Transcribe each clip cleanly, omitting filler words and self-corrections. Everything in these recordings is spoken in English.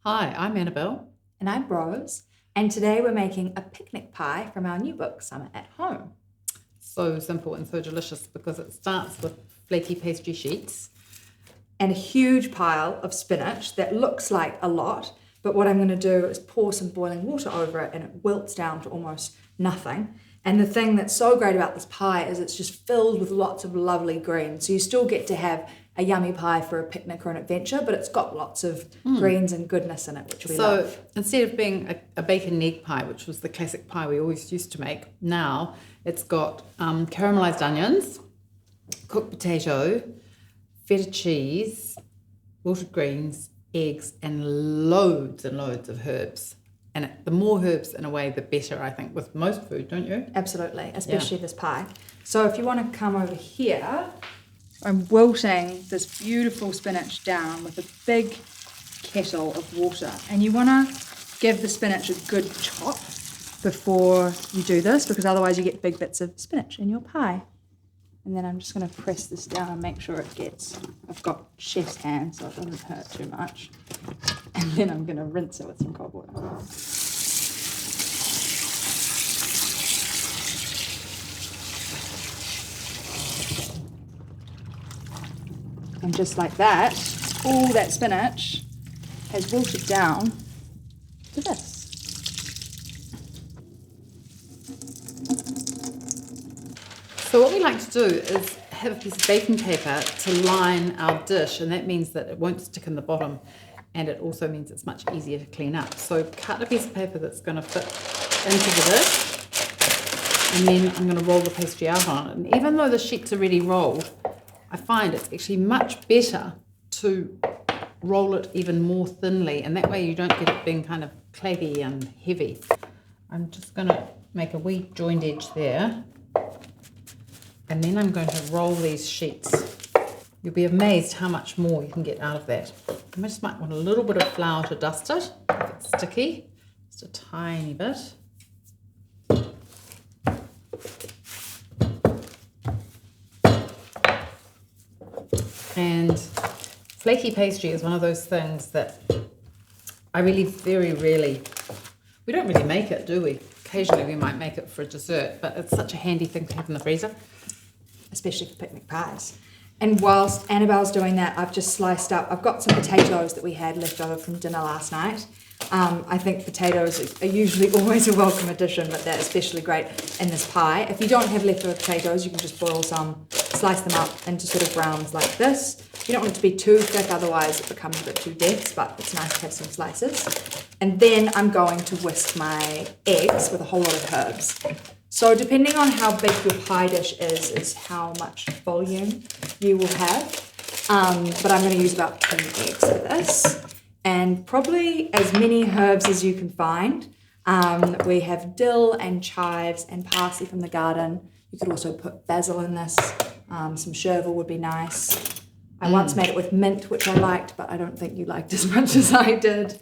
Hi, I'm Annabel. And I'm Rose, and today we're making a picnic pie from our new book, Summer at Home. So simple and so delicious because it starts with flaky pastry sheets. And a huge pile of spinach that looks like a lot, but what I'm going to do is pour some boiling water over it and it wilts down to almost nothing. And the thing that's so great about this pie is it's just filled with lots of lovely greens. So you still get to have a yummy pie for a picnic or an adventure, but it's got lots of greens and goodness in it, which we love. So instead of being a bacon and egg pie, which was the classic pie we always used to make, now it's got caramelized onions, cooked potato, feta cheese, wilted greens, eggs, and loads of herbs. And the more herbs, in a way, the better, I think, with most food, don't you? Absolutely, especially this pie. So if you want to come over here, I'm wilting this beautiful spinach down with a big kettle of water. And you want to give the spinach a good chop before you do this, because otherwise you get big bits of spinach in your pie. And then I'm just going to press this down and make sure it gets, I've got chef's hands so it doesn't hurt too much. And then I'm going to rinse it with some cold water. And just like that, all that spinach has wilted down to this. So what we like to do is have a piece of baking paper to line our dish, and that means that it won't stick in the bottom, and it also means it's much easier to clean up. So cut a piece of paper that's going to fit into the dish, and then I'm going to roll the pastry out on it. And even though the sheets are already rolled, I find it's actually much better to roll it even more thinly, and that way you don't get it being kind of claggy and heavy. I'm just going to make a wee joined edge there. And then I'm going to roll these sheets. You'll be amazed how much more you can get out of that. You just might want a little bit of flour to dust it if it's sticky, just a tiny bit. And flaky pastry is one of those things that I really very rarely, we don't really make it, do we? Occasionally we might make it for a dessert, but it's such a handy thing to have in the freezer. Especially for picnic pies. And whilst Annabelle's doing that, I've just sliced up, I've got some potatoes that we had left over from dinner last night. I think potatoes are usually always a welcome addition, but they're especially great in this pie. If you don't have leftover potatoes, you can just boil some, slice them up into sort of browns like this. You don't want it to be too thick, otherwise it becomes a bit too dense, but it's nice to have some slices. And then I'm going to whisk my eggs with a whole lot of herbs. So depending on how big your pie dish is how much volume you will have. But I'm going to use about 10 eggs for this. And probably as many herbs as you can find. We have dill and chives and parsley from the garden. You could also put basil in this. Some chervil would be nice. I once made it with mint, which I liked, but I don't think you liked as much as I did.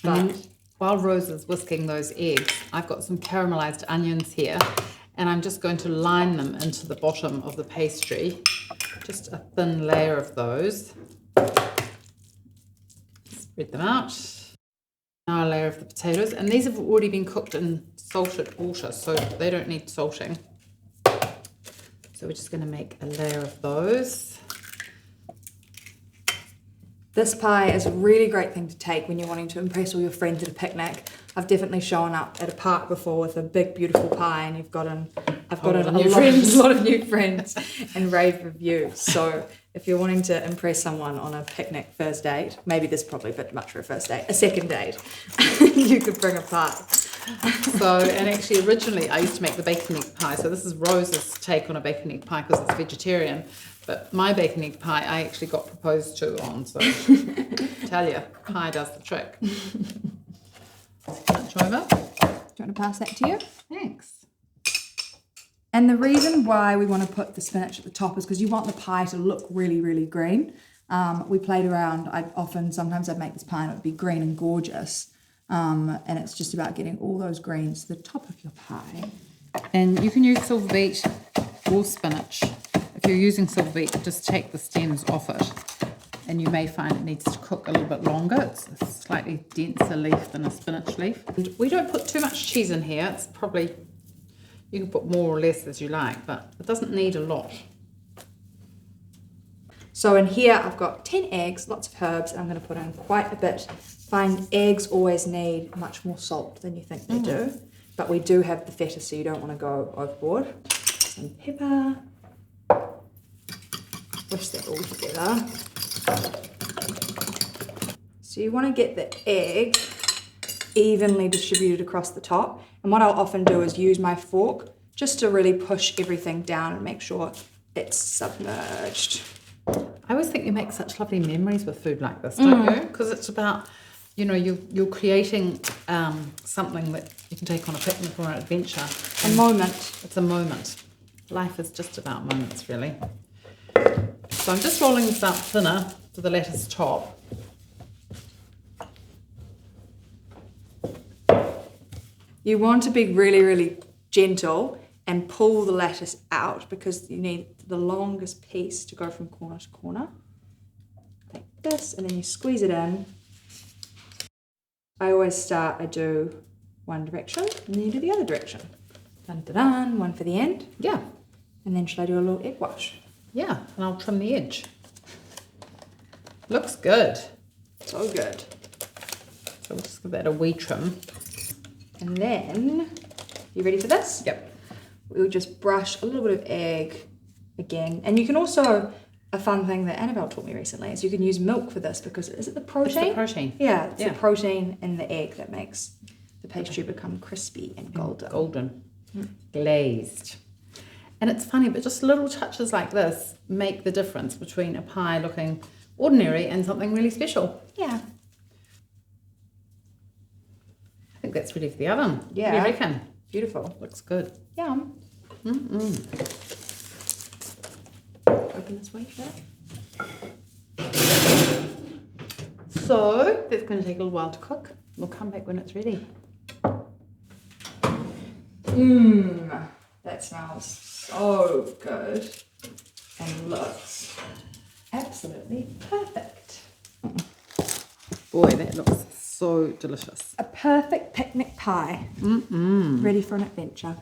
But while Rose is whisking those eggs, I've got some caramelized onions here, and I'm just going to line them into the bottom of the pastry. Just a thin layer of those. Spread them out. Now a layer of the potatoes, and these have already been cooked in salted water, so they don't need salting. So we're just going to make a layer of those. this pie is a really great thing to take when you're wanting to impress all your friends at a picnic. I've definitely shown up at a park before with a big, beautiful pie, and I've gotten a lot of new friends and rave reviews. So if you're wanting to impress someone on a picnic first date, maybe this is probably a bit much for a first date, a second date, you could bring a pie. So, and actually originally I used to make the bacon egg pie. So this is Rose's take on a bacon egg pie because it's vegetarian. But my bacon egg pie I actually got proposed to on. So tell you, pie does the trick. Lunch over. Do you want to pass that to you? Thanks. And the reason why we want to put the spinach at the top is because you want the pie to look really, really green. We played around. Sometimes I'd make this pie and it would be green and gorgeous. And it's just about getting all those greens to the top of your pie. And you can use silver beet or spinach. If you're using silver beet, just take the stems off it and you may find it needs to cook a little bit longer. It's a slightly denser leaf than a spinach leaf. And we don't put too much cheese in here. It's probably, you can put more or less as you like, but it doesn't need a lot. So in here I've got 10 eggs, lots of herbs, and I'm going to put in quite a bit. Find eggs always need much more salt than you think they do, but we do have the feta, so you don't want to go overboard. Some pepper. Whisk that all together. So you want to get the egg evenly distributed across the top, and what I'll often do is use my fork just to really push everything down and make sure it's submerged. I always think you make such lovely memories with food like this, don't you? Because it's about, you know, you're creating something that you can take on a picnic or an adventure. A moment. It's a moment. Life is just about moments, really. So I'm just rolling this out thinner to the lettuce top. You want to be really, really gentle and pull the lettuce out because you need the longest piece to go from corner to corner. Like this, and then you squeeze it in. I do one direction, and then you do the other direction. Dun dun dun, one for the end. Yeah. And then should I do a little egg wash? Yeah, and I'll trim the edge. Looks good. So good. So we'll just give that a wee trim. And then, you ready for this? Yep. We'll just brush a little bit of egg again. And you can also, a fun thing that Annabelle taught me recently is you can use milk for this because, is it the protein? It's the protein. Yeah, it's the protein in the egg that makes the pastry become crispy and golden. Golden. Glazed. And it's funny, but just little touches like this make the difference between a pie looking ordinary and something really special. Yeah. I think that's ready for the oven. Yeah. What do you reckon? Beautiful. Looks good. Yum. Open this way for that. So that's going to take a little while to cook. We'll come back when it's ready. That smells so good and looks absolutely perfect. Boy, that looks so delicious. A perfect picnic pie. Ready for an adventure.